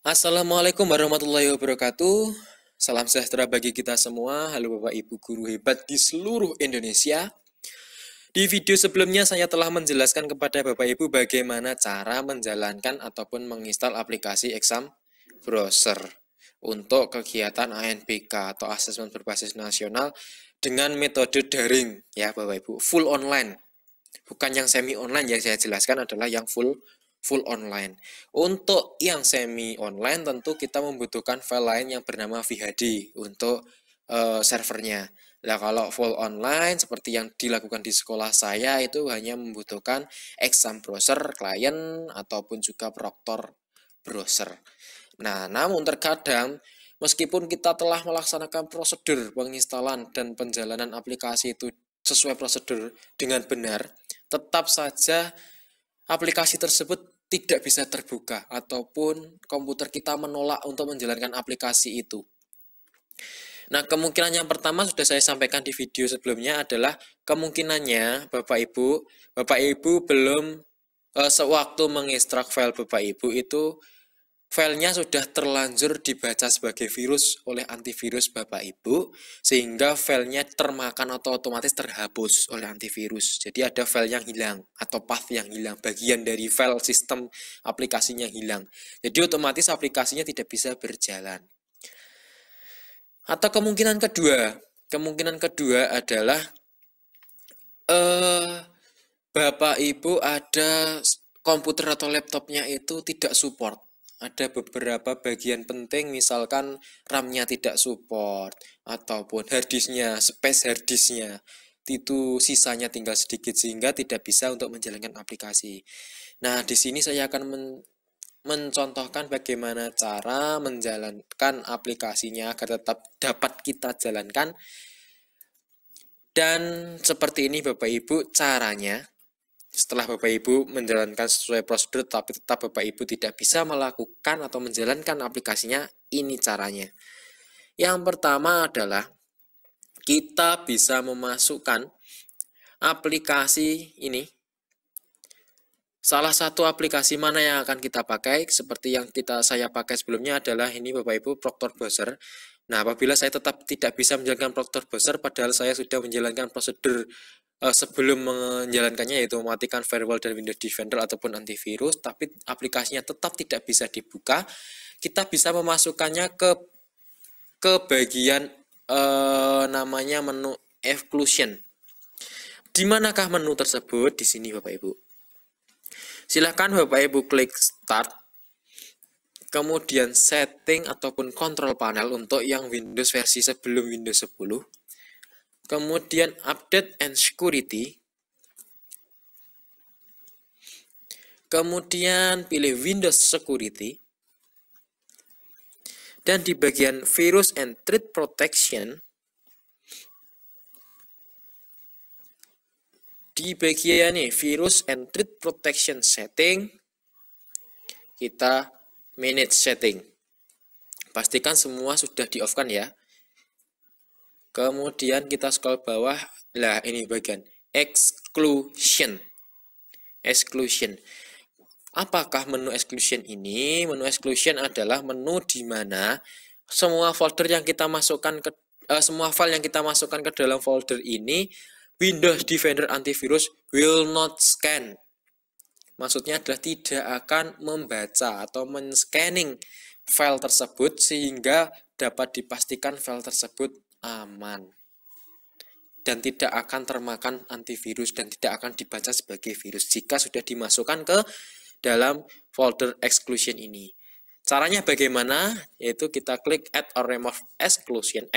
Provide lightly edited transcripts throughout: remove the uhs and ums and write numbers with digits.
Assalamualaikum warahmatullahi wabarakatuh. Salam sejahtera bagi kita semua. Halo Bapak Ibu guru hebat di seluruh Indonesia. Di video sebelumnya saya telah menjelaskan kepada Bapak Ibu bagaimana cara menjalankan ataupun menginstal aplikasi exam browser untuk kegiatan ANBK atau asesmen berbasis nasional dengan metode daring ya Bapak Ibu, full online. Bukan yang semi online, yang saya jelaskan adalah yang full online. Untuk yang semi online tentu kita membutuhkan file lain yang bernama VHD untuk servernya. Nah, kalau full online seperti yang dilakukan di sekolah saya itu hanya membutuhkan exam browser client ataupun juga proctor browser. Nah, namun terkadang meskipun kita telah melaksanakan prosedur penginstalan dan penjalanan aplikasi itu sesuai prosedur dengan benar, tetap saja aplikasi tersebut tidak bisa terbuka ataupun komputer kita menolak untuk menjalankan aplikasi itu. Nah, kemungkinan yang pertama sudah saya sampaikan di video sebelumnya adalah kemungkinannya Bapak Ibu belum sewaktu mengekstrak file Bapak Ibu itu filenya sudah terlanjur dibaca sebagai virus oleh antivirus Bapak Ibu, sehingga filenya termakan atau otomatis terhapus oleh antivirus. Jadi ada file yang hilang atau path yang hilang, bagian dari file sistem aplikasinya hilang. Jadi otomatis aplikasinya tidak bisa berjalan. Atau kemungkinan kedua adalah Bapak Ibu ada komputer atau laptopnya itu tidak support. Ada beberapa bagian penting, misalkan RAM-nya tidak support ataupun harddisknya, space harddisknya itu sisanya tinggal sedikit sehingga tidak bisa untuk menjalankan aplikasi. Nah, di sini saya akan mencontohkan bagaimana cara menjalankan aplikasinya agar tetap dapat kita jalankan. Dan seperti ini Bapak Ibu caranya. Setelah Bapak Ibu menjalankan sesuai prosedur tapi tetap Bapak Ibu tidak bisa melakukan atau menjalankan aplikasinya, ini caranya. Yang pertama adalah kita bisa memasukkan aplikasi ini. Salah satu aplikasi mana yang akan kita pakai, seperti yang saya pakai sebelumnya adalah ini Bapak Ibu, Proctor Browser. Nah, apabila saya tetap tidak bisa menjalankan Proctor Browser padahal saya sudah menjalankan prosedur sebelum menjalankannya, yaitu mematikan firewall dan Windows Defender ataupun antivirus, tapi aplikasinya tetap tidak bisa dibuka, kita bisa memasukkannya ke bagian namanya menu exclusion. Di manakah menu tersebut? Di sini Bapak Ibu. Silahkan Bapak Ibu klik start, kemudian setting ataupun control panel untuk yang Windows versi sebelum Windows 10. Kemudian update and security. Kemudian pilih Windows Security. Dan di bagian Virus and Threat Protection, di bagian ini Virus and Threat Protection Setting, kita manage setting. Pastikan semua sudah di off kan ya. Kemudian kita scroll bawah, lah ini bagian exclusion. Apakah menu exclusion ini? Menu exclusion adalah menu di mana semua folder yang kita masukkan ke semua file yang kita masukkan ke dalam folder ini Windows Defender Antivirus will not scan. Maksudnya adalah tidak akan membaca atau men-scanning file tersebut sehingga dapat dipastikan file tersebut aman dan tidak akan termakan antivirus dan tidak akan dibaca sebagai virus jika sudah dimasukkan ke dalam folder exclusion ini. Caranya bagaimana? Yaitu kita klik add or remove exclusion.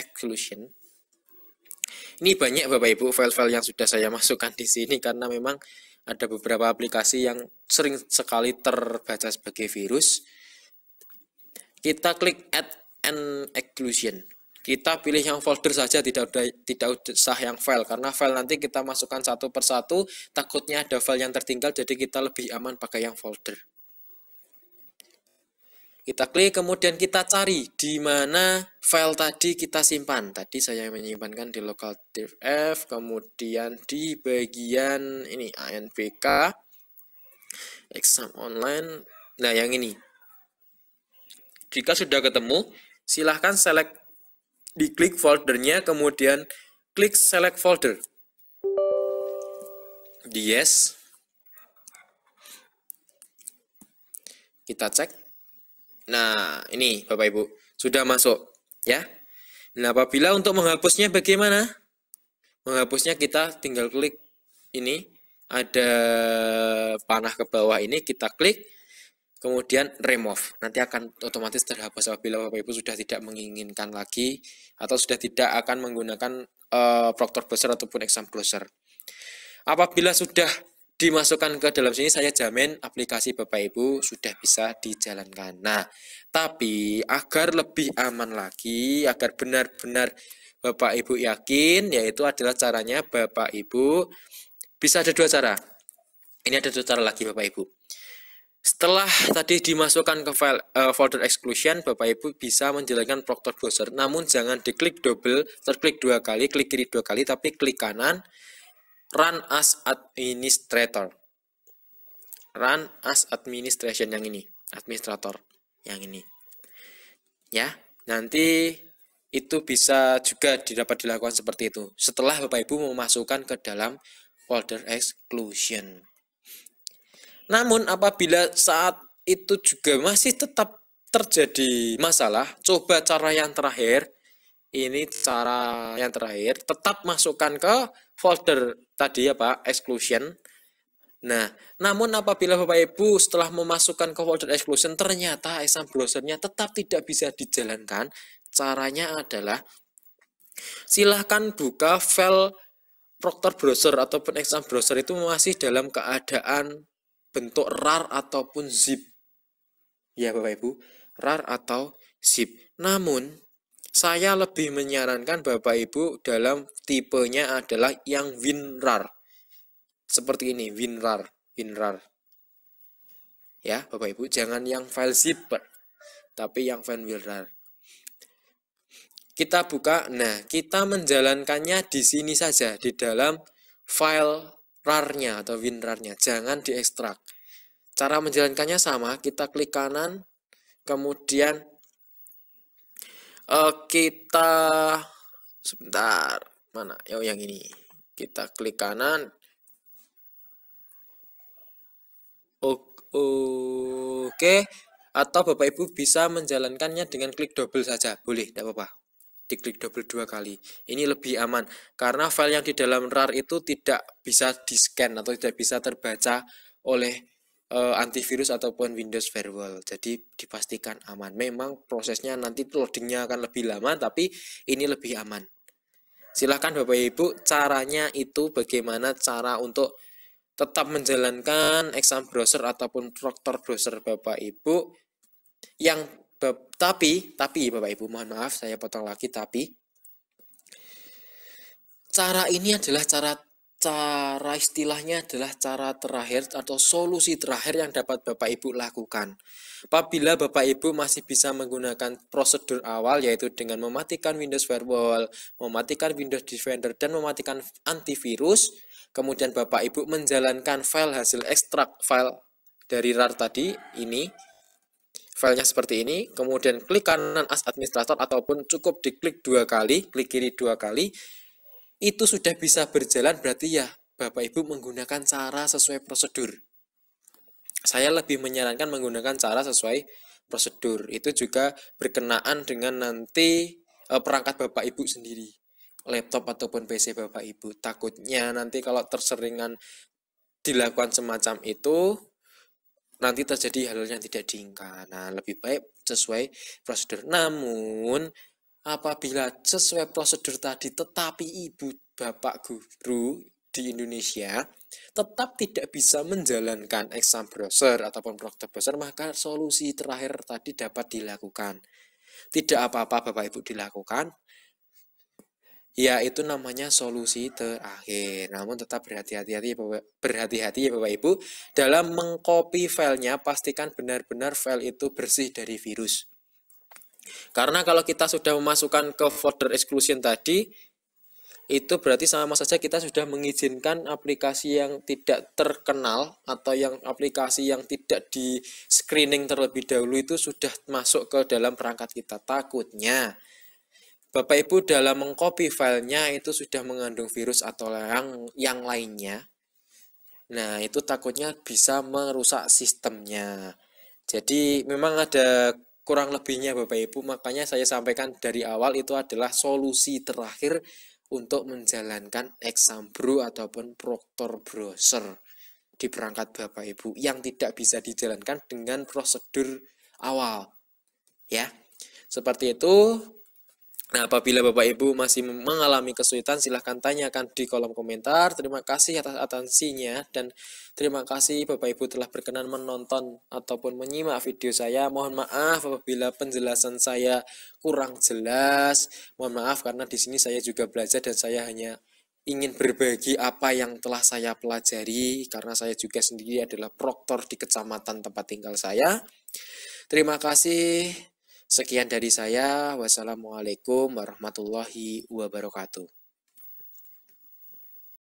Ini banyak Bapak Ibu file-file yang sudah saya masukkan di sini karena memang ada beberapa aplikasi yang sering sekali terbaca sebagai virus. Kita klik add an exclusion. Kita pilih yang folder saja, tidak usah yang file, karena file nanti kita masukkan satu persatu, takutnya ada file yang tertinggal, jadi kita lebih aman pakai yang folder. Kita klik, kemudian kita cari di mana file tadi kita simpan. Tadi saya menyimpankan di local disk F, kemudian di bagian ini ANBK, exam online. Nah, yang ini. Jika sudah ketemu, silahkan diklik foldernya, kemudian klik select folder. Di yes. Kita cek. Nah, ini Bapak Ibu, sudah masuk ya. Nah, apabila untuk menghapusnya bagaimana? Menghapusnya kita tinggal klik ini, ada panah ke bawah ini, kita klik, kemudian remove. Nanti akan otomatis terhapus apabila Bapak Ibu sudah tidak menginginkan lagi atau sudah tidak akan menggunakan Proctor Browser ataupun Exam Browser. Apabila sudah dimasukkan ke dalam sini, saya jamin aplikasi Bapak Ibu sudah bisa dijalankan. Nah, tapi agar lebih aman lagi, agar benar-benar Bapak Ibu yakin, yaitu adalah caranya Bapak Ibu bisa ada dua cara. Ini ada dua cara lagi Bapak Ibu. Setelah tadi dimasukkan ke file folder exclusion, Bapak Ibu bisa menjalankan Proctor Browser. Namun jangan diklik double, terklik dua kali, klik kiri dua kali, tapi klik kanan. Run as administrator. Run as administration yang ini, administrator yang ini. Ya, nanti itu bisa juga dapat dilakukan seperti itu. Setelah Bapak Ibu memasukkan ke dalam folder exclusion. Namun apabila saat itu juga masih tetap terjadi masalah, coba cara yang terakhir. Ini cara yang terakhir, tetap masukkan ke folder tadi ya Pak, exclusion. Nah, namun apabila Bapak Ibu setelah memasukkan ke folder exclusion ternyata exam browsernya tetap tidak bisa dijalankan, caranya adalah silahkan buka file Proctor Browser ataupun exam browser itu masih dalam keadaan bentuk RAR ataupun zip. Ya Bapak Ibu, RAR atau zip. Namun saya lebih menyarankan Bapak Ibu dalam tipenya adalah yang WinRAR. Seperti ini, WinRAR. Ya, Bapak Ibu, jangan yang file zip, tapi yang file WinRAR. Kita buka, nah, kita menjalankannya di sini saja, di dalam file RAR-nya atau WinRAR-nya. Jangan diekstrak. Cara menjalankannya sama, kita klik kanan, kemudian kita sebentar, mana? Yang ini. Kita klik kanan. Oke. Atau Bapak Ibu bisa menjalankannya dengan klik double saja. Boleh, tidak apa-apa. Diklik double 2 kali. Ini lebih aman. Karena file yang di dalam RAR itu tidak bisa di-scan atau tidak bisa terbaca oleh antivirus ataupun Windows Firewall. Jadi dipastikan aman. Memang prosesnya nanti loadingnya akan lebih lama, tapi ini lebih aman. Silahkan Bapak Ibu, caranya itu bagaimana cara untuk tetap menjalankan exam browser ataupun Proctor Browser Bapak Ibu. Tapi Bapak Ibu, mohon maaf saya potong lagi, tapi cara ini adalah cara istilahnya adalah cara terakhir atau solusi terakhir yang dapat Bapak Ibu lakukan. Apabila Bapak Ibu masih bisa menggunakan prosedur awal, yaitu dengan mematikan Windows Firewall, mematikan Windows Defender, dan mematikan antivirus, kemudian Bapak Ibu menjalankan file hasil ekstrak file dari RAR tadi, ini filenya seperti ini, kemudian klik kanan as administrator ataupun cukup diklik 2 kali, klik kiri 2 kali, itu sudah bisa berjalan. Berarti ya Bapak Ibu menggunakan cara sesuai prosedur. Saya lebih menyarankan menggunakan cara sesuai prosedur. Itu juga berkenaan dengan nanti perangkat Bapak Ibu sendiri, laptop ataupun PC Bapak Ibu. Takutnya nanti kalau terseringan dilakukan semacam itu, nanti terjadi hal yang tidak diinginkan. Nah, lebih baik sesuai prosedur. Namun apabila sesuai prosedur tadi tetapi ibu bapak guru di Indonesia tetap tidak bisa menjalankan exam browser ataupun Proctor Browser, maka solusi terakhir tadi dapat dilakukan. Tidak apa-apa Bapak Ibu dilakukan, ya itu namanya solusi terakhir. Namun tetap berhati-hati ya Bapak Ibu dalam mengcopy filenya. Pastikan benar-benar file itu bersih dari virus. Karena kalau kita sudah memasukkan ke folder exclusion tadi, itu berarti sama saja kita sudah mengizinkan aplikasi yang tidak terkenal atau yang aplikasi yang tidak di screening terlebih dahulu itu sudah masuk ke dalam perangkat kita. Takutnya Bapak Ibu dalam mengcopy filenya itu sudah mengandung virus atau yang lainnya. Nah, itu takutnya bisa merusak sistemnya. Jadi memang ada kurang lebihnya Bapak Ibu, makanya saya sampaikan dari awal itu adalah solusi terakhir untuk menjalankan exam bro ataupun proctor browser di perangkat Bapak Ibu yang tidak bisa dijalankan dengan prosedur awal. Ya, seperti itu. Nah, apabila Bapak Ibu masih mengalami kesulitan, silahkan tanyakan di kolom komentar. Terima kasih atas atensinya dan terima kasih Bapak Ibu telah berkenan menonton ataupun menyimak video saya. Mohon maaf apabila penjelasan saya kurang jelas. Mohon maaf karena di sini saya juga belajar dan saya hanya ingin berbagi apa yang telah saya pelajari karena saya juga sendiri adalah proktor di kecamatan tempat tinggal saya. Terima kasih. Sekian dari saya. Wassalamualaikum warahmatullahi wabarakatuh.